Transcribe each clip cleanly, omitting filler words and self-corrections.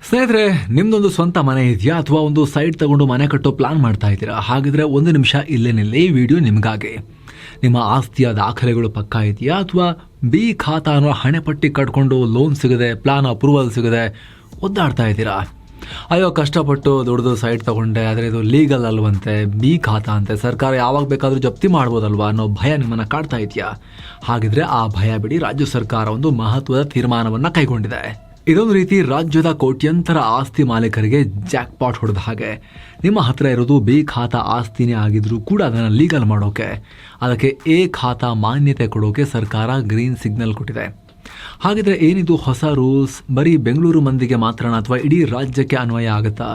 ಸ್ನೇಹಿತರೆ, ನಿಮ್ದೊಂದು ಸ್ವಂತ ಮನೆ ಇದೆಯಾ ಅಥವಾ ಒಂದು ಸೈಟ್ ತಗೊಂಡು ಮನೆ ಕಟ್ಟೋ ಪ್ಲಾನ್ ಮಾಡ್ತಾ ಇದ್ದೀರಾ? ಹಾಗಿದ್ರೆ ಒಂದು ನಿಮಿಷ ಇಲ್ಲೇ ನಿಲ್ಲಿ, ಈ ವಿಡಿಯೋ ನಿಮಗಾಗಿ. ನಿಮ್ಮ ಆಸ್ತಿಯ ದಾಖಲೆಗಳು ಪಕ್ಕಾ ಇದೆಯಾ ಅಥವಾ ಬಿ ಖಾತಾ ಅನ್ನೋ ಹಣೆಪಟ್ಟಿ ಕಟ್ಕೊಂಡು ಲೋನ್ ಸಿಗದೆ, ಪ್ಲಾನ್ ಅಪ್ರೂವಲ್ ಸಿಗದೆ ಒದ್ದಾಡ್ತಾ ಇದ್ದೀರಾ? ಅಯ್ಯೋ, ಕಷ್ಟಪಟ್ಟು ದುಡ್ದು ಸೈಟ್ ತಗೊಂಡೆ, ಆದರೆ ಇದು ಲೀಗಲ್ ಅಲ್ವಂತೆ, ಬಿ ಖಾತಾ ಅಂತೆ, ಸರ್ಕಾರ ಯಾವಾಗ ಬೇಕಾದರೂ ಜಪ್ತಿ ಮಾಡ್ಬೋದಲ್ವಾ ಅನ್ನೋ ಭಯ ನಿಮ್ಮನ್ನು ಕಾಡ್ತಾ ಇದೆಯಾ? ಹಾಗಿದ್ರೆ ಆ ಭಯ ಬಿಡಿ, ರಾಜ್ಯ ಸರ್ಕಾರ ಒಂದು ಮಹತ್ವದ ತೀರ್ಮಾನವನ್ನು ಕೈಗೊಂಡಿದೆ. ಇದೊಂದು ರೀತಿ ರಾಜ್ಯದ ಕೋಟ್ಯಂತರ ಆಸ್ತಿ ಮಾಲೀಕರಿಗೆ ಜಾಕ್ ಪಾಟ್ ಹೊಡೆದ ಹಾಗೆ. ನಿಮ್ಮ ಹತ್ರ ಇರೋದು ಬಿ ಖಾತಾ ಆಸ್ತಿನೇ ಆಗಿದ್ರೂ ಕೂಡ ಅದನ್ನು ಲೀಗಲ್ ಮಾಡೋಕೆ, ಅದಕ್ಕೆ ಎ ಖಾತಾ ಮಾನ್ಯತೆ ಕೊಡೋಕೆ ಸರ್ಕಾರ ಗ್ರೀನ್ ಸಿಗ್ನಲ್ ಕೊಟ್ಟಿದೆ. ಹಾಗಿದ್ರೆ ಏನಿದು ಹೊಸ ರೂಲ್ಸ್? ಬರೀ ಬೆಂಗಳೂರು ಮಂದಿಗೆ ಮಾತ್ರನಾ ಅಥವಾ ಇಡೀ ರಾಜ್ಯಕ್ಕೆ ಅನ್ವಯ ಆಗುತ್ತಾ?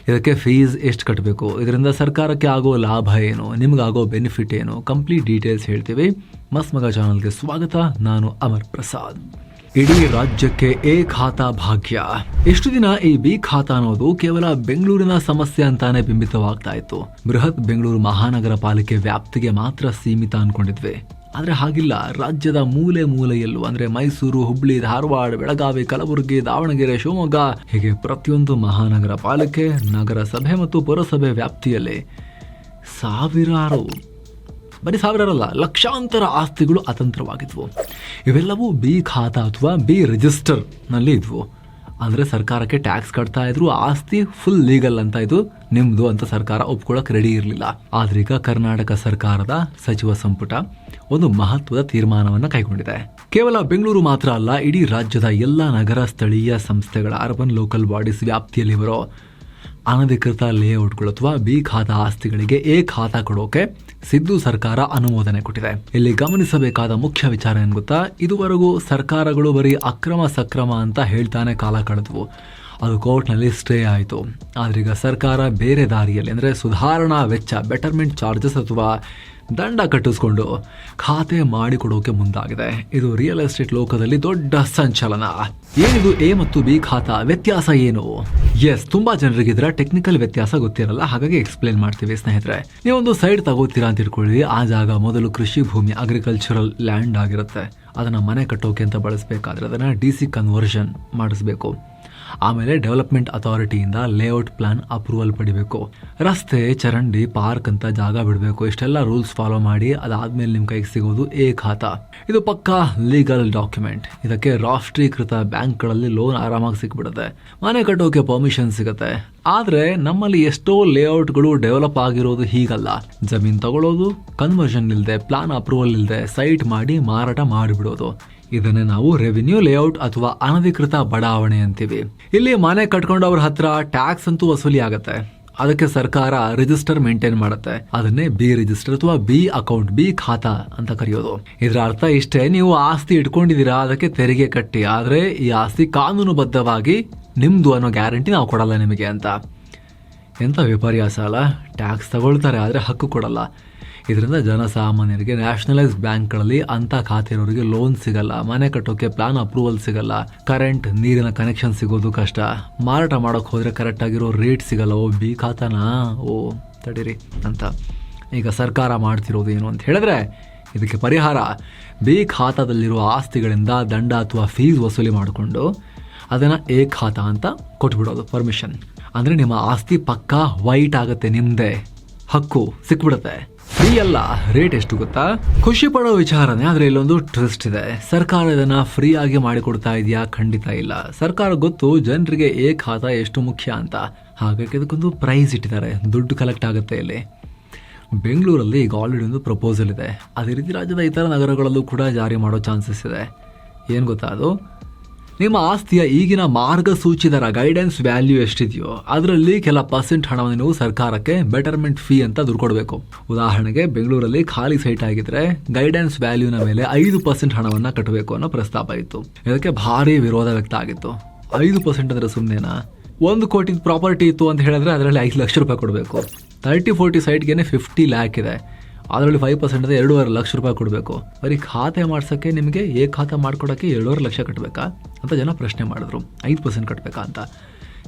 ಇದಕ್ಕೆ ಫೀಸ್ ಎಷ್ಟು ಕಟ್ಟಬೇಕು? ಇದರಿಂದ ಸರ್ಕಾರಕ್ಕೆ ಆಗೋ ಲಾಭ ಏನು? ನಿಮಗಾಗೋ ಬೆನಿಫಿಟ್ ಏನು? ಕಂಪ್ಲೀಟ್ ಡೀಟೇಲ್ಸ್ ಹೇಳ್ತೀವಿ. ಮಸ್ತ್ ಮಗ ಚಾನಲ್ಗೆ ಸ್ವಾಗತ. ನಾನು ಅಮರ್ ಪ್ರಸಾದ್. ಇಡೀ ರಾಜ್ಯಕ್ಕೆ ಎ ಖಾತಾ ಭಾಗ್ಯ. ಎಷ್ಟು ದಿನ ಈ ಬಿ ಖಾತಾ ಅನ್ನೋದು ಕೇವಲ ಬೆಂಗಳೂರಿನ ಸಮಸ್ಯೆ ಅಂತಾನೆ ಬಿಂಬಿತವಾಗ್ತಾ ಇತ್ತು. ಬೃಹತ್ ಬೆಂಗಳೂರು ಮಹಾನಗರ ಪಾಲಿಕೆ ವ್ಯಾಪ್ತಿಗೆ ಮಾತ್ರ ಸೀಮಿತ ಅನ್ಕೊಂಡಿದ್ವಿ. ಆದರೆ ಹಾಗಿಲ್ಲ. ರಾಜ್ಯದ ಮೂಲೆ ಮೂಲೆಯಲ್ಲೂ, ಅಂದರೆ ಮೈಸೂರು, ಹುಬ್ಳಿ, ಧಾರವಾಡ, ಬೆಳಗಾವಿ, ಕಲಬುರಗಿ, ದಾವಣಗೆರೆ, ಶಿವಮೊಗ್ಗ, ಹೀಗೆ ಪ್ರತಿಯೊಂದು ಮಹಾನಗರ ಪಾಲಿಕೆ, ನಗರಸಭೆ ಮತ್ತು ಪುರಸಭೆ ವ್ಯಾಪ್ತಿಯಲ್ಲಿ ಸಾವಿರಾರಲ್ಲ, ಲಕ್ಷಾಂತರ ಆಸ್ತಿಗಳು ಅತಂತ್ರವಾಗಿದ್ವು. ಇವೆಲ್ಲವೂ ಬಿ ಖಾತಾ ಅಥವಾ ಬಿ ರಿಜಿಸ್ಟರ್ ನಲ್ಲಿ ಇದ್ವು. ಅಂದರೆ ಸರ್ಕಾರಕ್ಕೆ ಟ್ಯಾಕ್ಸ್ ಕಟ್ತಾ ಇದ್ರು, ಆಸ್ತಿ ಫುಲ್ ಲೀಗಲ್ ಅಂತ ಇದು ನಿಮ್ದು ಅಂತ ಸರ್ಕಾರ ಒಪ್ಕೊಳ್ಳೋಕೆ ರೆಡಿ ಇರಲಿಲ್ಲ. ಆದ್ರೆ ಈಗ ಕರ್ನಾಟಕ ಸರ್ಕಾರದ ಸಚಿವ ಸಂಪುಟ ಒಂದು ಮಹತ್ವದ ತೀರ್ಮಾನವನ್ನು ಕೈಗೊಂಡಿದೆ. ಕೇವಲ ಬೆಂಗಳೂರು ಮಾತ್ರ ಅಲ್ಲ, ಇಡೀ ರಾಜ್ಯದ ಎಲ್ಲ ನಗರ ಸ್ಥಳೀಯ ಸಂಸ್ಥೆಗಳ ಅರ್ಬನ್ ಲೋಕಲ್ ಬಾಡೀಸ್ ವ್ಯಾಪ್ತಿಯಲ್ಲಿ ಬರೋ ಅನಧಿಕೃತ ಲೇಔಟ್ಗಳು ಅಥವಾ ಬಿ ಖಾತಾ ಆಸ್ತಿಗಳಿಗೆ ಎ ಖಾತಾ ಕೊಡೋಕೆ ಸಿದ್ದು ಸರ್ಕಾರ ಅನುಮೋದನೆ ಕೊಟ್ಟಿದೆ. ಇಲ್ಲಿ ಗಮನಿಸಬೇಕಾದ ಮುಖ್ಯ ವಿಚಾರ ಏನ್ ಗೊತ್ತಾ? ಇದುವರೆಗೂ ಸರ್ಕಾರಗಳು ಬರೀ ಅಕ್ರಮ ಸಕ್ರಮ ಅಂತ ಹೇಳ್ತಾನೆ ಕಾಲ ಕಳೆದ್ವು. ಅದು ಕೋರ್ಟ್ನಲ್ಲಿ ಸ್ಟೇ ಆಯಿತು. ಆದ್ರೆ ಈಗ ಸರ್ಕಾರ ಬೇರೆ ದಾರಿಯಲ್ಲಿ, ಅಂದರೆ ಸುಧಾರಣಾ ವೆಚ್ಚ, ಬೆಟರ್ಮೆಂಟ್ ಚಾರ್ಜಸ್ ಅಥವಾ ದಂಡ ಕಟ್ಟಿಸ್ಕೊಂಡು ಖಾತೆ ಮಾಡಿಕೊಡೋಕೆ ಮುಂದಾಗಿದೆ. ಇದು ರಿಯಲ್ ಎಸ್ಟೇಟ್ ಲೋಕದಲ್ಲಿ ದೊಡ್ಡ ಸಂಚಲನ. ಏನಿದು ಎ ಮತ್ತು ಬಿ ಖಾತಾ? ವ್ಯತ್ಯಾಸ ಏನು? ತುಂಬಾ ಜನರಿಗೆ ಇದರ ಟೆಕ್ನಿಕಲ್ ವ್ಯತ್ಯಾಸ ಗೊತ್ತಿರಲ್ಲ, ಹಾಗಾಗಿ ಎಕ್ಸ್ಪ್ಲೇನ್ ಮಾಡ್ತೀವಿ. ಸ್ನೇಹಿತರೆ, ನೀವೊಂದು ಸೈಡ್ ತಗೋತೀರಾ ಅಂತ ಇಟ್ಕೊಳ್ಳಿ. ಆ ಜಾಗ ಮೊದಲು ಕೃಷಿ ಭೂಮಿ, ಅಗ್ರಿಕಲ್ಚರಲ್ ಲ್ಯಾಂಡ್ ಆಗಿರುತ್ತೆ. ಅದನ್ನ ಮನೆ ಕಟ್ಟೋಕೆ ಅಂತ ಬಳಸಬೇಕಾದ್ರೆ ಅದನ್ನ DC ಕನ್ವರ್ಷನ್ ಮಾಡಿಸ್ಬೇಕು. ಆಮೇಲೆ ಡೆವಲಪ್ಮೆಂಟ್ ಅಥಾರಿಟಿಯಿಂದ ಲೇಔಟ್ ಪ್ಲಾನ್ ಅಪ್ರೂವಲ್ ಪಡಿಬೇಕು. ರಸ್ತೆ, ಚರಂಡಿ, ಪಾರ್ಕ್ ಅಂತ ಜಾಗ ಬಿಡಬೇಕು. ಇಷ್ಟೆಲ್ಲ ರೂಲ್ಸ್ ಫಾಲೋ ಮಾಡಿ ಅದಾದ್ಮೇಲೆ ನಿಮ್ ಕೈಗೆ ಸಿಗೋದು ಎ ಖಾತಾ. ಇದು ಪಕ್ಕಾ ಲೀಗಲ್ ಡಾಕ್ಯುಮೆಂಟ್. ಇದಕ್ಕೆ ರಾಷ್ಟ್ರೀಕೃತ ಬ್ಯಾಂಕ್ಗಳಲ್ಲಿ ಲೋನ್ ಆರಾಮಾಗಿ ಸಿಕ್ಬಿಡುತ್ತೆ. ಮನೆ ಕಟ್ಟೋಕೆ ಪರ್ಮಿಷನ್ ಸಿಗುತ್ತೆ. ಆದ್ರೆ ನಮ್ಮಲ್ಲಿ ಎಷ್ಟೋ ಲೇಔಟ್ಗಳು ಡೆವಲಪ್ ಆಗಿರೋದು ಹೀಗಲ್ಲ. ಜಮೀನ್ ತಗೊಳ್ಳೋದು, ಕನ್ವರ್ಷನ್ ಇಲ್ಲದೆ, ಪ್ಲಾನ್ ಅಪ್ರೂವಲ್ ಇಲ್ಲದೆ ಸೈಟ್ ಮಾಡಿ ಮಾರಾಟ ಮಾಡಿಬಿಡೋದು. ಇದನ್ನೇ ನಾವು ರೆವಿನ್ಯೂ ಲೇಔಟ್ ಅಥವಾ ಅನಧಿಕೃತ ಬಡಾವಣೆ ಅಂತೀವಿ. ಇಲ್ಲಿ ಮನೆ ಕಟ್ಕೊಂಡವ್ರ ಹತ್ರ ಟ್ಯಾಕ್ಸ್ ಅಂತೂ ವಸೂಲಿ ಆಗತ್ತೆ. ಅದಕ್ಕೆ ಸರ್ಕಾರ ರಿಜಿಸ್ಟರ್ ಮೇಂಟೈನ್ ಮಾಡುತ್ತೆ. ಅದನ್ನೇ ಬಿ ರಿಜಿಸ್ಟರ್ ಅಥವಾ ಬಿ ಅಕೌಂಟ್, ಬಿ ಖಾತಾ ಅಂತ ಕರೆಯೋದು. ಇದರ ಅರ್ಥ ಇಷ್ಟೇ: ನೀವು ಆಸ್ತಿ ಇಟ್ಕೊಂಡಿದ್ದೀರಾ, ಅದಕ್ಕೆ ತೆರಿಗೆ ಕಟ್ಟಿ, ಆದ್ರೆ ಈ ಆಸ್ತಿ ಕಾನೂನುಬದ್ಧವಾಗಿ ನಿಮ್ದು ಅನ್ನೋ ಗ್ಯಾರಂಟಿ ನಾವು ಕೊಡಲ್ಲ ನಿಮಗೆ ಅಂತ. ಎಂತ ವಿಪರ್ಯಾಸ ಅಲ್ಲ? ಟ್ಯಾಕ್ಸ್ ತಗೊಳ್ತಾರೆ, ಆದ್ರೆ ಹಕ್ಕು ಕೊಡಲ್ಲ. ಇದರಿಂದ ಜನಸಾಮಾನ್ಯರಿಗೆ, ನ್ಯಾಷನಲೈಸ್ ಬ್ಯಾಂಕ್ಗಳಲ್ಲಿ ಅಂತ ಖಾತೆ ಇರೋರಿಗೆ ಲೋನ್ ಸಿಗಲ್ಲ, ಮನೆ ಕಟ್ಟೋಕೆ ಪ್ಲಾನ್ ಅಪ್ರೂವಲ್ ಸಿಗಲ್ಲ, ಕರೆಂಟ್, ನೀರಿನ ಕನೆಕ್ಷನ್ ಸಿಗೋದು ಕಷ್ಟ, ಮಾರಾಟ ಮಾಡೋಕೆ ಹೋದ್ರೆ ಕರೆಕ್ಟ್ ಆಗಿರೋ ರೇಟ್ ಸಿಗಲ್ಲ. ಓ, ಬಿ ಖಾತಾನಾ? ಓ ತಡೀರಿ ಅಂತ ಈಗ ಸರ್ಕಾರ ಮಾಡ್ತಿರೋದು ಏನು ಅಂತ ಹೇಳಿದ್ರೆ, ಇದಕ್ಕೆ ಪರಿಹಾರ ಬಿ ಖಾತಾದಲ್ಲಿರುವ ಆಸ್ತಿಗಳಿಂದ ದಂಡ ಅಥವಾ ಫೀಸ್ ವಸೂಲಿ ಮಾಡಿಕೊಂಡು ಅದನ್ನ ಎ ಖಾತಾ ಅಂತ ಕೊಟ್ಬಿಡೋದು, ಪರ್ಮಿಷನ್. ಅಂದ್ರೆ ನಿಮ್ಮ ಆಸ್ತಿ ಪಕ್ಕಾ ವೈಟ್ ಆಗುತ್ತೆ, ನಿಮ್ದೇ, ಹಕ್ಕು ಸಿಕ್ಬಿಡುತ್ತೆ. ಫ್ರೀ ಅಲ್ಲ. ರೇಟ್ ಎಷ್ಟು ಗೊತ್ತಾ? ಖುಷಿ ಪಡೋ ವಿಚಾರನೇ. ಆದ್ರೆ ಇಲ್ಲೊಂದು ಟ್ವಿಸ್ಟ್ ಇದೆ. ಸರ್ಕಾರ ಇದನ್ನ ಫ್ರೀ ಆಗಿ ಮಾಡಿಕೊಡ್ತಾ ಇದೆಯಾ? ಖಂಡಿತ ಇಲ್ಲ. ಸರ್ಕಾರ ಗೊತ್ತು ಜನರಿಗೆ ಎ ಖಾತಾ ಎಷ್ಟು ಮುಖ್ಯ ಅಂತ, ಹಾಗಾಗಿ ಇದಕ್ಕೊಂದು ಪ್ರೈಸ್ ಇಟ್ಟಿದ್ದಾರೆ. ದುಡ್ಡು ಕಲೆಕ್ಟ್ ಆಗುತ್ತೆ ಇಲ್ಲಿ. ಬೆಂಗಳೂರಲ್ಲಿ ಈಗ ಆಲ್ರೆಡಿ ಒಂದು ಪ್ರಪೋಸಲ್ ಇದೆ. ಅದೇ ರೀತಿ ರಾಜ್ಯದ ಇತರ ನಗರಗಳಲ್ಲೂ ಕೂಡ ಜಾರಿ ಮಾಡೋ ಚಾನ್ಸಸ್ ಇದೆ. ಏನ್ ಗೊತ್ತಾ ಅದು? ನಿಮ್ಮ ಆಸ್ತಿಯ ಈಗಿನ ಮಾರ್ಗಸೂಚಿ ದರ, ಗೈಡೆನ್ಸ್ ವ್ಯಾಲ್ಯೂ ಎಷ್ಟಿದೆಯೋ ಅದರಲ್ಲಿ ಕೆಲ % ಹಣವನ್ನು ನೀವು ಸರ್ಕಾರಕ್ಕೆ ಬೆಟರ್ಮೆಂಟ್ ಫೀ ಅಂತ ದುಡ್ಡು ಕೊಡಬೇಕು. ಉದಾಹರಣೆಗೆ, ಬೆಂಗಳೂರಲ್ಲಿ ಖಾಲಿ ಸೈಟ್ ಆಗಿದ್ರೆ ಗೈಡೆನ್ಸ್ ವ್ಯಾಲ್ಯೂನ ಮೇಲೆ 5% ಹಣವನ್ನ ಕಟ್ಟಬೇಕು ಅನ್ನೋ ಪ್ರಸ್ತಾಪ ಇತ್ತು. ಇದಕ್ಕೆ ಭಾರಿ ವಿರೋಧ ವ್ಯಕ್ತ ಆಗಿತ್ತು. 5% ಅಂದ್ರೆ ಸುಮ್ಮನೆನಾ? 1 ಕೋಟಿ ಪ್ರಾಪರ್ಟಿ ಇತ್ತು ಅಂತ ಹೇಳಿದ್ರೆ ಅದರಲ್ಲಿ 5 ಲಕ್ಷ ರೂಪಾಯಿ ಕೊಡಬೇಕು. 30-40 ಸೈಟ್ಗೆ 50 ಲ್ಯಾಕ್ ಇದೆ. ಅದರಲ್ಲಿ 5% ಅಂದರೆ 2.5 ಲಕ್ಷ ರೂಪಾಯಿ ಕೊಡಬೇಕು. ಬರೀ ಖಾತೆ ಮಾಡ್ಸೋಕ್ಕೆ ನಿಮಗೆ ಎ ಖಾತಾ ಮಾಡ್ಕೊಡೋಕ್ಕೆ 2.5 ಲಕ್ಷ ಕಟ್ಟಬೇಕಾ ಅಂತ ಜನ ಪ್ರಶ್ನೆ ಮಾಡಿದ್ರು. 5% ಕಟ್ಟಬೇಕಾ ಅಂತ.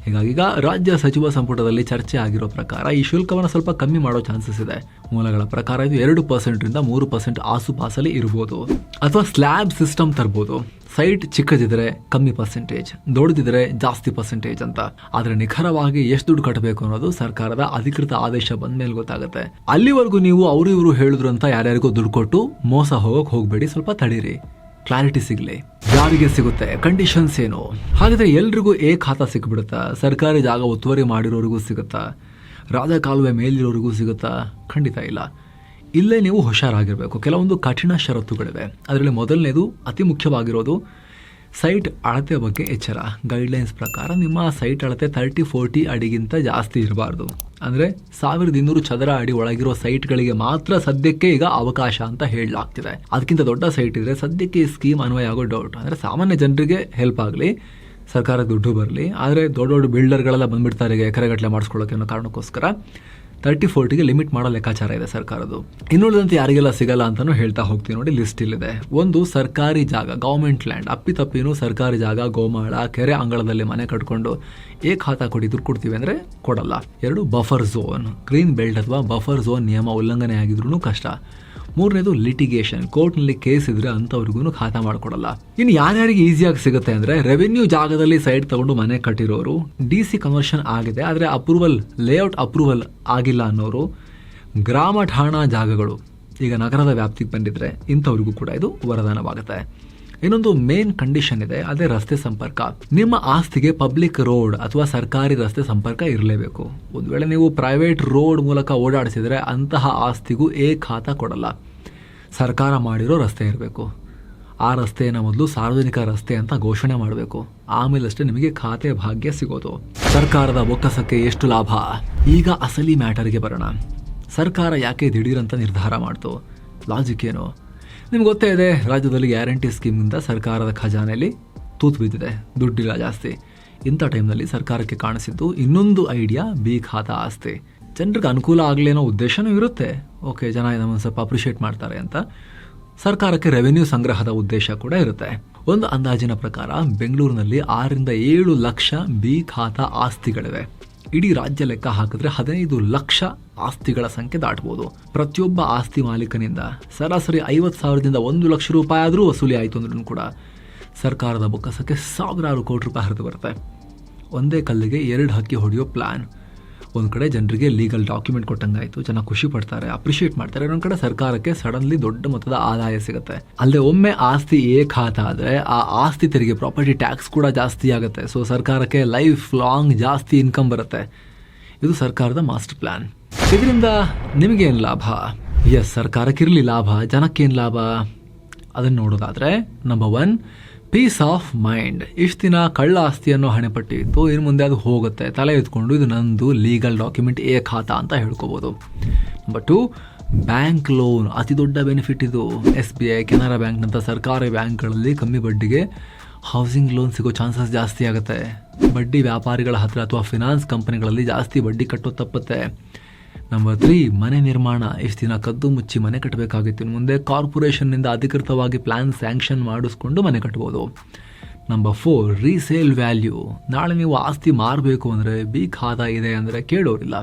ಹೀಗಾಗಿ ಈಗ ರಾಜ್ಯ ಸಚಿವ ಸಂಪುಟದಲ್ಲಿ ಚರ್ಚೆ ಆಗಿರೋ ಪ್ರಕಾರ ಈ ಶುಲ್ಕವನ್ನು ಸ್ವಲ್ಪ ಕಮ್ಮಿ ಮಾಡೋ ಚಾನ್ಸಸ್ ಇದೆ. ಮೂಲಗಳ ಪ್ರಕಾರ ಇದು 2% 3% ಆಸುಪಾಸಲ್ಲಿ ಇರ್ಬೋದು. ಅಥವಾ ಸ್ಲ್ಯಾಬ್ ಸಿಸ್ಟಮ್ ತರ್ಬೋದು. ಸೈಟ್ ಚಿಕ್ಕದಿದ್ರೆ ಕಮ್ಮಿ ಪರ್ಸೆಂಟೇಜ್, ದೊಡ್ಡದಿದ್ರೆ ಜಾಸ್ತಿ ಪರ್ಸೆಂಟೇಜ್ ಅಂತ. ಆದ್ರೆ ನಿಖರವಾಗಿ ಎಷ್ಟು ದುಡ್ಡು ಕಟ್ಟಬೇಕು ಅನ್ನೋದು ಸರ್ಕಾರದ ಅಧಿಕೃತ ಆದೇಶ ಬಂದ ಮೇಲೆ ಗೊತ್ತಾಗುತ್ತೆ. ಅಲ್ಲಿವರೆಗೂ ನೀವು ಅವರು ಇವರು ಹೇಳಿದ್ರು ಅಂತ ಯಾರ್ಯಾರಿಗೂ ದುಡ್ಡು ಕೊಟ್ಟು ಮೋಸ ಹೋಗಬೇಡಿ, ಸ್ವಲ್ಪ ತಡೀರಿ, ಕ್ಲಾರಿಟಿ ಸಿಗ್ಲಿ. ಯಾರಿಗೆ ಸಿಗುತ್ತೆ, ಕಂಡೀಷನ್ಸ್ ಏನು? ಹಾಗಾದ್ರೆ ಎಲ್ರಿಗೂ ಖಾತಾ ಸಿಕ್ಬಿಡುತ್ತಾ? ಸರ್ಕಾರಿ ಜಾಗ ಒತ್ತುವರಿ ಮಾಡಿರೋರಿಗೂ ಸಿಗುತ್ತಾ? ರಾಜಕಾಲುವೆ ಮೇಲಿರೋರಿಗೂ ಸಿಗುತ್ತಾ? ಖಂಡಿತ ಇಲ್ಲ. ಇಲ್ಲೇ ನೀವು ಹುಷಾರಾಗಿರ್ಬೇಕು. ಕೆಲವೊಂದು ಕಠಿಣ ಷರತ್ತುಗಳಿವೆ. ಅದರಲ್ಲಿ ಮೊದಲನೇದು ಅತಿ ಮುಖ್ಯವಾಗಿರೋದು ಸೈಟ್ ಅಳತೆ ಬಗ್ಗೆ ಎಚ್ಚರ. ಗೈಡ್ಲೈನ್ಸ್ ಪ್ರಕಾರ ನಿಮ್ಮ ಸೈಟ್ ಅಳತೆ 30-40 ಅಡಿಗಿಂತ ಜಾಸ್ತಿ ಇರಬಾರ್ದು. ಅಂದರೆ 1200 ಚದರ ಅಡಿ ಒಳಗಿರೋ ಸೈಟ್ಗಳಿಗೆ ಮಾತ್ರ ಸದ್ಯಕ್ಕೆ ಈಗ ಅವಕಾಶ ಅಂತ ಹೇಳಲಾಗ್ತಿದೆ. ಅದಕ್ಕಿಂತ ದೊಡ್ಡ ಸೈಟ್ ಇದ್ರೆ ಸದ್ಯಕ್ಕೆ ಈ ಸ್ಕೀಮ್ ಅನ್ವಯ ಆಗೋ ಡೌಟ್. ಅಂದರೆ ಸಾಮಾನ್ಯ ಜನರಿಗೆ ಹೆಲ್ಪ್ ಆಗಲಿ, ಸರ್ಕಾರ ದುಡ್ಡು ಬರಲಿ. ಆದರೆ ದೊಡ್ಡ ದೊಡ್ಡ ಬಿಲ್ಡರ್ಗಳೆಲ್ಲ ಬಂದ್ಬಿಡ್ತಾರೆ ಈಗ ಎಕರೆಗಟ್ಟಲೆ ಮಾಡಿಸ್ಕೊಳ್ಳೋಕೆ ಅನ್ನೋ ಕಾರಣಕ್ಕೋಸ್ಕರ 30-40ಗೆ ಲಿಮಿಟ್ ಮಾಡೋ ಲೆಕ್ಕಾಚಾರ ಇದೆ ಸರ್ಕಾರದ್ದು. ಇನ್ನುಳಿದಂತೆ ಯಾರಿಗೆಲ್ಲ ಸಿಗಲ್ಲ ಅಂತಾನು ಹೇಳ್ತಾ ಹೋಗ್ತೀವಿ ನೋಡಿ. ಲಿಸ್ಟ್ ಇಲ್ಲಿದೆ. ಒಂದು, ಸರ್ಕಾರಿ ಜಾಗ, ಗೌರ್ಮೆಂಟ್ ಲ್ಯಾಂಡ್. ಅಪ್ಪಿತಪ್ಪಿನೂ ಸರ್ಕಾರಿ ಜಾಗ, ಗೋಮಾಳ, ಕೆರೆ ಅಂಗಳದಲ್ಲಿ ಮನೆ ಕಟ್ಕೊಂಡು ಖಾತಾ ಕೊಡಿ ದುಡ್ಡು ಕೊಡ್ತೀವಿ ಅಂದರೆ ಕೊಡಲ್ಲ. 2, ಬಫರ್ ಝೋನ್, ಗ್ರೀನ್ ಬೆಲ್ಟ್ ಅಥವಾ ಬಫರ್ ಝೋನ್ ನಿಯಮ ಉಲ್ಲಂಘನೆ ಆಗಿದ್ರೂ ಕಷ್ಟ. 3ನೇದು ಲಿಟಿಗೇಷನ್, ಕೋರ್ಟ್ನಲ್ಲಿ ಕೇಸ್ ಇದ್ರೆ ಅಂಥವ್ರಿಗೂ ಖಾತಾ ಮಾಡಿಕೊಡಲ್ಲ. ಇನ್ನು ಯಾರ್ಯಾರಿಗೆ ಈಸಿಯಾಗಿ ಸಿಗುತ್ತೆ ಅಂದರೆ ರೆವೆನ್ಯೂ ಜಾಗದಲ್ಲಿ ಸೈಟ್ ತಗೊಂಡು ಮನೆ ಕಟ್ಟಿರೋರು, DC ಕನ್ವರ್ಷನ್ ಆಗಿದೆ ಆದರೆ ಲೇಔಟ್ ಅಪ್ರೂವಲ್ ಆಗಿಲ್ಲ ಅನ್ನೋರು, ಗ್ರಾಮ ಠಾಣಾ ಜಾಗಗಳು ಈಗ ನಗರದ ವ್ಯಾಪ್ತಿಗೆ ಬಂದಿದ್ರೆ ಇಂಥವ್ರಿಗೂ ಕೂಡ ಇದು ವರದಾನವಾಗುತ್ತೆ. ಇನ್ನೊಂದು ಮೇನ್ ಕಂಡೀಷನ್ ಇದೆ, ಅದೇ ರಸ್ತೆ ಸಂಪರ್ಕ. ನಿಮ್ಮ ಆಸ್ತಿಗೆ ಪಬ್ಲಿಕ್ ರೋಡ್ ಅಥವಾ ಸರ್ಕಾರಿ ರಸ್ತೆ ಸಂಪರ್ಕ ಇರಲೇಬೇಕು. ಒಂದು ವೇಳೆ ನೀವು ಪ್ರೈವೇಟ್ ರೋಡ್ ಮೂಲಕ ಓಡಾಡಿಸಿದ್ರೆ ಅಂತಹ ಆಸ್ತಿಗೂ ಖಾತಾ ಕೊಡಲ್ಲ. ಸರ್ಕಾರ ಮಾಡಿರೋ ರಸ್ತೆ ಇರಬೇಕು. ಆ ರಸ್ತೆಯನ್ನು ಮೊದಲು ಸಾರ್ವಜನಿಕ ರಸ್ತೆ ಅಂತ ಘೋಷಣೆ ಮಾಡಬೇಕು. ಆಮೇಲಷ್ಟೇ ನಿಮಗೆ ಖಾತೆ ಭಾಗ್ಯ ಸಿಗೋದು. ಸರ್ಕಾರದ ಬೊಕ್ಕಸಕ್ಕೆ ಎಷ್ಟು ಲಾಭ? ಈಗ ಅಸಲಿ ಮ್ಯಾಟರ್ಗೆ ಬರೋಣ. ಸರ್ಕಾರ ಯಾಕೆ ದಿಢೀರಂತ ನಿರ್ಧಾರ ಮಾಡ್ತು? ಲಾಜಿಕ್ ಏನು? ನಿಮ್ಗೆ ಗೊತ್ತೇ ಇದೆ, ರಾಜ್ಯದಲ್ಲಿ ಗ್ಯಾರಂಟಿ ಸ್ಕೀಮ್ನಿಂದ ಸರ್ಕಾರದ ಖಜಾನೆಯಲ್ಲಿ ತೂತು ಬಿದ್ದಿದೆ, ದುಡ್ಡಿಲ್ಲ ಜಾಸ್ತಿ. ಇಂಥ ಟೈಮ್ನಲ್ಲಿ ಸರ್ಕಾರಕ್ಕೆ ಕಾಣಿಸಿದ್ದು ಇನ್ನೊಂದು ಐಡಿಯಾ, ಖಾತಾ ಆಸ್ತಿ. ಜನರಿಗೆ ಅನುಕೂಲ ಆಗಲಿ ಅನ್ನೋ ಉದ್ದೇಶನೂ ಇರುತ್ತೆ. ಓಕೆ, ಜನ ನಮ್ಮನ್ನು ಸ್ವಲ್ಪ ಅಪ್ರಿಷಿಯೇಟ್ ಮಾಡ್ತಾರೆ ಅಂತ. ಸರ್ಕಾರಕ್ಕೆ ರೆವೆನ್ಯೂ ಸಂಗ್ರಹದ ಉದ್ದೇಶ ಕೂಡ ಇರುತ್ತೆ. ಒಂದು ಅಂದಾಜಿನ ಪ್ರಕಾರ ಬೆಂಗಳೂರಿನಲ್ಲಿ 6-7 ಲಕ್ಷ ಖಾತಾ ಆಸ್ತಿಗಳಿವೆ. ಇಡೀ ರಾಜ್ಯ ಲೆಕ್ಕ ಹಾಕಿದ್ರೆ 15 ಲಕ್ಷ ಆಸ್ತಿಗಳ ಸಂಖ್ಯೆ ದಾಟಬಹುದು. ಪ್ರತಿಯೊಬ್ಬ ಆಸ್ತಿ ಮಾಲೀಕನಿಂದ ಸರಾಸರಿ 50,000ದಿಂದ 1 ಲಕ್ಷ ರೂಪಾಯಿ ಆದರೂ ವಸೂಲಿ ಆಯಿತು ಅಂದ್ರೂ ಕೂಡ ಸರ್ಕಾರದ ಬೊಕ್ಕಸಕ್ಕೆ ಸಾವಿರಾರು ಕೋಟಿ ರೂಪಾಯಿ ಹರಿದು ಬರುತ್ತೆ. ಒಂದೇ ಕಲ್ಲಿಗೆ 2 ಹಕ್ಕಿ ಹೊಡೆಯೋ ಪ್ಲಾನ್. ಒಂದು ಕಡೆ ಜನರಿಗೆ ಲೀಗಲ್ ಡಾಕ್ಯುಮೆಂಟ್ ಕೊಟ್ಟಂಗಾಯ್ತು, ಜನ ಖುಷಿ ಪಡ್ತಾರೆ, ಅಪ್ರಿಷಿಯೇಟ್ ಮಾಡ್ತಾರೆ. ಇನ್ನೊಂದು ಕಡೆ ಸರ್ಕಾರಕ್ಕೆ ಸಡನ್ಲಿ ದೊಡ್ಡ ಮೊತ್ತದ ಆದಾಯ ಸಿಗುತ್ತೆ. ಅಲ್ಲದೆ ಒಮ್ಮೆ ಆಸ್ತಿ ಖಾತಾ ಆದರೆ ಆ ಆಸ್ತಿ ತೆರಿಗೆ, ಪ್ರಾಪರ್ಟಿ ಟ್ಯಾಕ್ಸ್ ಕೂಡ ಜಾಸ್ತಿ ಆಗುತ್ತೆ. ಸೊ ಸರ್ಕಾರಕ್ಕೆ ಲೈಫ್ ಲಾಂಗ್ ಜಾಸ್ತಿ ಇನ್ಕಮ್ ಬರುತ್ತೆ. ಇದು ಸರ್ಕಾರದ ಮಾಸ್ಟರ್ ಪ್ಲಾನ್. ಇದರಿಂದ ನಿಮಗೇನು ಲಾಭ? ಸರ್ಕಾರಕ್ಕಿರಲಿ ಲಾಭ, ಜನಕ್ಕೇನು ಲಾಭ? ಅದನ್ನು ನೋಡೋದಾದ್ರೆ, ನಂಬರ್ 1, ಪೀಸ್ ಆಫ್ ಮೈಂಡ್. ಇಷ್ಟು ದಿನ ಕಳ್ಳ ಆಸ್ತಿಯನ್ನು ಹಣೆಪಟ್ಟಿ ಇತ್ತು, ಇನ್ನು ಮುಂದೆ ಅದು ಹೋಗುತ್ತೆ. ತಲೆ ಎತ್ಕೊಂಡು ಇದು ನಂದು, ಲೀಗಲ್ ಡಾಕ್ಯುಮೆಂಟ್ ಖಾತಾ ಅಂತ ಹೇಳ್ಕೋಬೋದು. Number 2, bank loan. ಅತಿ ದೊಡ್ಡ ಬೆನಿಫಿಟ್ ಇದು. SBI, ಕೆನರಾ ಬ್ಯಾಂಕ್ನಂಥ ಸರ್ಕಾರಿ ಬ್ಯಾಂಕ್ಗಳಲ್ಲಿ ಕಮ್ಮಿ ಬಡ್ಡಿಗೆ ಹೌಸಿಂಗ್ ಲೋನ್ ಸಿಗೋ ಚಾನ್ಸಸ್ ಜಾಸ್ತಿ ಆಗುತ್ತೆ. ಬಡ್ಡಿ ವ್ಯಾಪಾರಿಗಳ ಹತ್ರ ಅಥವಾ ಫಿನಾನ್ಸ್ ಕಂಪನಿಗಳಲ್ಲಿ ಜಾಸ್ತಿ ಬಡ್ಡಿ ಕಟ್ಟೋದು ತಪ್ಪುತ್ತೆ. ನಂಬರ್ 3, ಮನೆ ನಿರ್ಮಾಣ. ಇಷ್ಟು ದಿನ ಕದ್ದು ಮುಚ್ಚಿ ಮನೆ ಕಟ್ಟಬೇಕಾಗಿತ್ತು, ಇನ್ನು ಮುಂದೆ ಕಾರ್ಪೊರೇಷನ್ನಿಂದ ಅಧಿಕೃತವಾಗಿ ಪ್ಲಾನ್ ಸ್ಯಾಂಕ್ಷನ್ ಮಾಡಿಸ್ಕೊಂಡು ಮನೆ ಕಟ್ಬೋದು. Number 4, resale value. ನಾಳೆ ನೀವು ಆಸ್ತಿ ಮಾರಬೇಕು ಅಂದರೆ ಖಾತಾ ಇದೆ ಅಂದರೆ ಕೇಳೋರಿಲ್ಲ,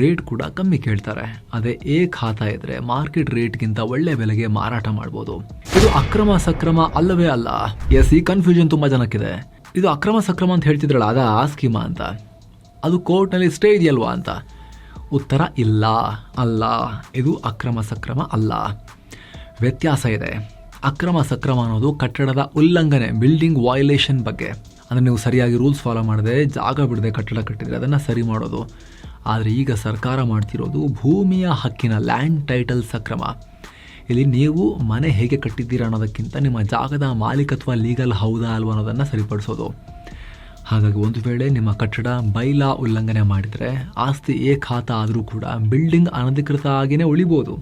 ರೇಟ್ ಕೂಡ ಕಮ್ಮಿ ಕೇಳ್ತಾರೆ. ಅದೇ ಖಾತಾ ಇದ್ರೆ ಮಾರ್ಕೆಟ್ ರೇಟ್ಗಿಂತ ಒಳ್ಳೆ ಬೆಲೆಗೆ ಮಾರಾಟ ಮಾಡ್ಬೋದು. ಇದು ಅಕ್ರಮ ಸಕ್ರಮ ಅಲ್ಲವೇ ಅಲ್ಲ? ಈ ಕನ್ಫ್ಯೂಷನ್ ತುಂಬ ಜನಕ್ಕಿದೆ. ಇದು ಅಕ್ರಮ ಸಕ್ರಮ ಅಂತ ಹೇಳ್ತಿದ್ರಲ್ಲ, ಅದ ಆ ಸ್ಕೀಮ ಅಂತ? ಅದು ಕೋರ್ಟ್ನಲ್ಲಿ ಸ್ಟೇ ಇದೆಯಲ್ವಾ ಅಂತ? ಉತ್ತರ ಇಲ್ಲ, ಅಲ್ಲ. ಇದು ಅಕ್ರಮ ಸಕ್ರಮ ಅಲ್ಲ. ವ್ಯತ್ಯಾಸ ಇದೆ. ಅಕ್ರಮ ಸಕ್ರಮ ಅನ್ನೋದು ಕಟ್ಟಡದ ಉಲ್ಲಂಘನೆ, ಬಿಲ್ಡಿಂಗ್ ವೈಲೇಷನ್ ಬಗ್ಗೆ. ಅಂದರೆ ನೀವು ಸರಿಯಾಗಿ ರೂಲ್ಸ್ ಫಾಲೋ ಮಾಡದೆ ಜಾಗ ಬಿಡದೆ ಕಟ್ಟಡ ಕಟ್ಟಿದರೆ ಅದನ್ನು ಸರಿ ಮಾಡೋದು. ಆದರೆ ಈಗ ಸರ್ಕಾರ ಮಾಡ್ತಿರೋದು ಭೂಮಿಯ ಹಕ್ಕಿನ, ಲ್ಯಾಂಡ್ ಟೈಟಲ್ ಸಕ್ರಮ. ಇಲ್ಲಿ ನೀವು ಮನೆ ಹೇಗೆ ಕಟ್ಟಿದ್ದೀರಾ ಅನ್ನೋದಕ್ಕಿಂತ ನಿಮ್ಮ ಜಾಗದ ಮಾಲೀಕತ್ವ ಲೀಗಲ್ ಹೌದಾ ಅಲ್ವಾ ಅನ್ನೋದನ್ನು ಸರಿಪಡಿಸೋದು. ಹಾಗಾಗಿ ಒಂದು ವೇಳೆ ನಿಮ್ಮ ಕಟ್ಟಡ ಬೈಲಾ ಉಲ್ಲಂಘನೆ ಮಾಡಿದರೆ ಆಸ್ತಿ ಖಾತಾ ಆದರೂ ಕೂಡ ಬಿಲ್ಡಿಂಗ್ ಅನಧಿಕೃತ ಆಗಿಯೇ ಉಳಿಬೋದು.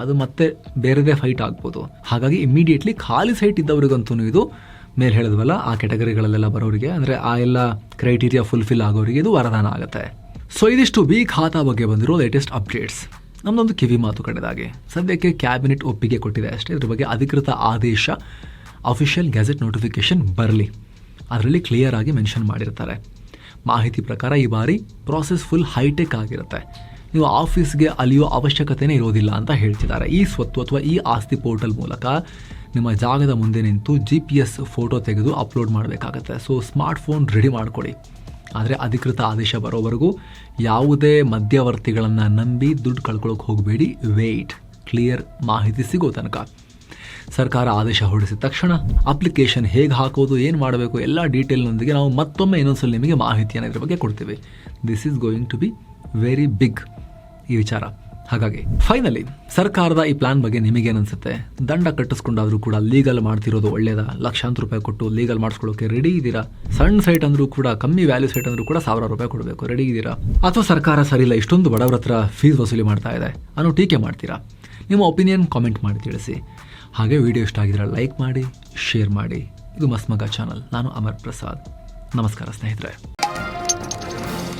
ಅದು ಮತ್ತೆ ಬೇರೆದೇ ಫೈಟ್ ಆಗ್ಬೋದು. ಹಾಗಾಗಿ ಇಮಿಡಿಯೇಟ್ಲಿ ಖಾಲಿ ಸೈಟ್ ಇದ್ದವ್ರಿಗಂತೂ ಇದು ಮೇಲೆ ಹೇಳಿದ್ವಲ್ಲ ಆ ಕೆಟಗರಿಗಳಲ್ಲೆಲ್ಲ ಬರೋರಿಗೆ, ಅಂದರೆ ಆ ಎಲ್ಲ ಕ್ರೈಟೀರಿಯಾ ಫುಲ್ಫಿಲ್ ಆಗೋರಿಗೆ ಇದು ವರದಾನ ಆಗುತ್ತೆ. ಸೊ ಇದಿಷ್ಟು ಖಾತಾ ಬಗ್ಗೆ ಬಂದಿರೋ ಲೇಟೆಸ್ಟ್ ಅಪ್ಡೇಟ್ಸ್. ನಮ್ಮದೊಂದು ಕಿವಿ ಮಾತು ಕಡೆದಾಗಿ ಸದ್ಯಕ್ಕೆ ಕ್ಯಾಬಿನೆಟ್ ಒಪ್ಪಿಗೆ ಕೊಟ್ಟಿದೆ ಅಷ್ಟೇ. ಇದ್ರ ಬಗ್ಗೆ ಅಧಿಕೃತ ಆದೇಶ, ಅಫಿಷಿಯಲ್ ಗೆಜೆಟ್ ನೋಟಿಫಿಕೇಶನ್ ಬರಲಿ, ಅದರಲ್ಲಿ ಕ್ಲಿಯರ್ ಆಗಿ ಮೆನ್ಷನ್ ಮಾಡಿರ್ತಾರೆ. ಮಾಹಿತಿ ಪ್ರಕಾರ ಈ ಬಾರಿ ಪ್ರಾಸೆಸ್ ಫುಲ್ ಹೈಟೆಕ್ ಆಗಿರುತ್ತೆ. ನೀವು ಆಫೀಸ್ಗೆ ಅಲಿಯೋ ಅವಶ್ಯಕತೆನೇ ಇರೋದಿಲ್ಲ ಅಂತ ಹೇಳ್ತಿದ್ದಾರೆ. ಈ ಸ್ವತ್ತು ಅಥವಾ ಈ ಆಸ್ತಿ ಪೋರ್ಟಲ್ ಮೂಲಕ ನಿಮ್ಮ ಜಾಗದ ಮುಂದೆ ನಿಂತು GPS ಫೋಟೋ ತೆಗೆದು ಅಪ್ಲೋಡ್ ಮಾಡಬೇಕಾಗತ್ತೆ. ಸೊ ಸ್ಮಾರ್ಟ್ಫೋನ್ ರೆಡಿ ಮಾಡಿಕೊಡಿ. ಆದರೆ ಅಧಿಕೃತ ಆದೇಶ ಬರೋವರೆಗೂ ಯಾವುದೇ ಮಧ್ಯವರ್ತಿಗಳನ್ನು ನಂಬಿ ದುಡ್ಡು ಕಳ್ಕೊಳ್ಳೋಕೆ ಹೋಗಬೇಡಿ. ವೇಟ್, ಕ್ಲಿಯರ್ ಮಾಹಿತಿ ಸಿಗೋ ತನಕ. ಸರ್ಕಾರ ಆದೇಶ ಹೊರಡಿಸಿದ ತಕ್ಷಣ ಅಪ್ಲಿಕೇಶನ್ ಹೇಗೆ ಹಾಕೋದು, ಏನು ಮಾಡಬೇಕು, ಎಲ್ಲ ಡೀಟೇಲ್ನೊಂದಿಗೆ ನಾವು ಮತ್ತೊಮ್ಮೆ ಇನ್ನೊಂದ್ಸಲ ನಿಮಗೆ ಮಾಹಿತಿಯನ್ನು ಇದ್ರ ಬಗ್ಗೆ ಕೊಡ್ತೀವಿ. This is going to be very big ಈ ವಿಚಾರ. ಹಾಗಾಗಿ ಫೈನಲಿ ಸರ್ಕಾರದ ಈ ಪ್ಲಾನ್ ಬಗ್ಗೆ ನಿಮಗೇನನ್ಸುತ್ತೆ? ದಂಡ ಕಟ್ಟಿಸ್ಕೊಂಡಾದ್ರೂ ಕೂಡ ಲೀಗಲ್ ಮಾಡ್ತಿರೋದು ಒಳ್ಳೇದಾ? ಲಕ್ಷಾಂತರ ರೂಪಾಯಿ ಕೊಟ್ಟು ಲೀಗಲ್ ಮಾಡಿಸ್ಕೊಳ್ಳೋಕೆ ರೆಡಿ ಇದ್ದೀರಾ? ಸಣ್ಣ ಸೈಟ್ ಅಂದರೂ ಕೂಡ, ಕಮ್ಮಿ ವ್ಯಾಲ್ಯೂ ಸೈಟ್ ಅಂದರೂ ಕೂಡ 1000 ರೂಪಾಯಿ ಕೊಡಬೇಕು, ರೆಡಿ ಇದ್ದೀರಾ? ಅಥವಾ ಸರ್ಕಾರ ಸರಿಯಿಲ್ಲ, ಇಷ್ಟೊಂದು ಬಡವರ ಹತ್ರ ಫೀಸ್ ವಸೂಲಿ ಮಾಡ್ತಾ ಇದೆ ಅನ್ನೋ ಟೀಕೆ ಮಾಡ್ತೀರಾ? ನಿಮ್ಮ ಒಪಿನಿಯನ್ ಕಾಮೆಂಟ್ ಮಾಡಿ ತಿಳಿಸಿ. ಹಾಗೆ ವಿಡಿಯೋ ಇಷ್ಟ ಆಗಿದ್ರೆ ಲೈಕ್ ಮಾಡಿ, ಶೇರ್ ಮಾಡಿ. ಇದು ಮಸ್ತ್ ಮಗ ಚಾನಲ್. ನಾನು ಅಮರ್ ಪ್ರಸಾದ್. ನಮಸ್ಕಾರ ಸ್ನೇಹಿತರೆ.